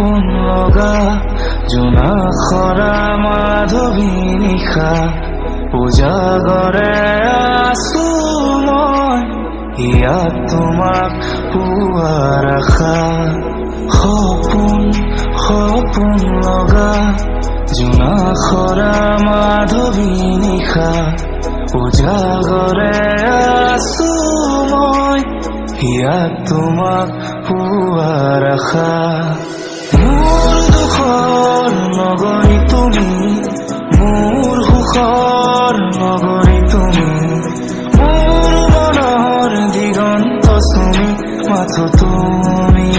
সপোন লগা জোনা খৰা মাধৱী নিশা উজাগৰে আছো মই ইয়াত তোমাক পোৱাৰ আশা সপোন লগা জোনা খৰা মাধৱী নিশা উজাগৰে আছো মই ইয়াত তোমাক পোৱাৰ আশা মোৰ দুখৰ নগৰী তুমি মোৰ সুখৰ নগৰী তুমি মোৰ মনৰ দিগন্ত চুমি মাথো তুমি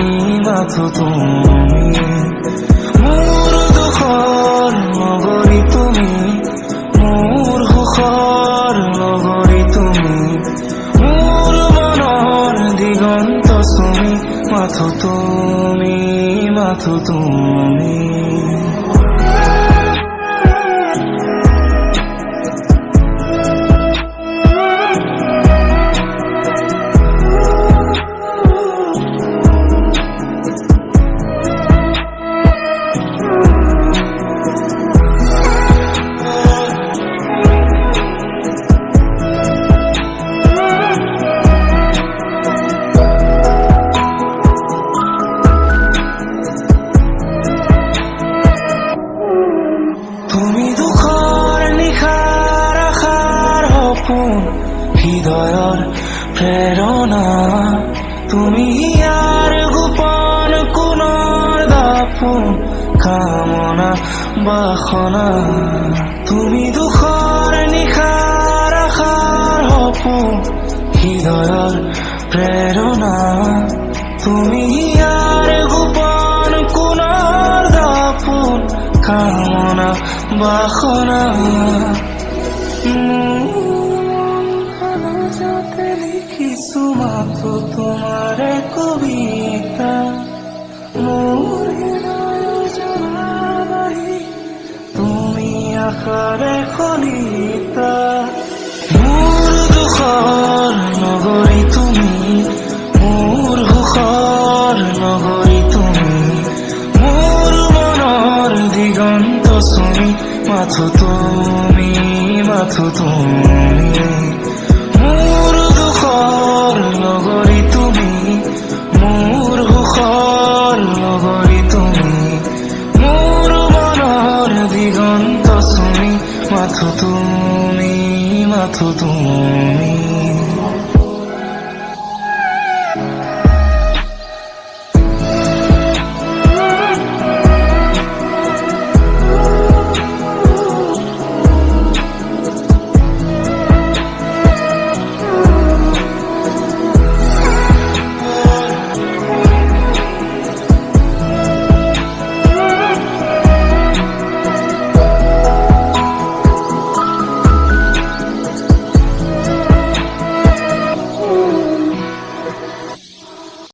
মোৰ দুখৰ নগৰী তুমি মোৰ সুখৰ নগৰী তুমি মোৰ মনৰ দিগন্ত চুমি মাথো তুমি হৃদয়ৰ প্ৰেৰণা তুমি ইয়াৰ গোপন কোণৰ দাপোন কামনা বাসনা তুমি দুখৰ নিশাৰ আশাৰ সপোন হৃদয়ৰ প্ৰেৰণা তুমি ইয়াৰ গোপন কোণৰ দাপোন কামনা বাসনা লিখিছো মাথো তোমাৰে কবিতা মোৰ হৃদয় জনাবাহি তুমি আশাৰে খলিতা মোৰ দুখৰ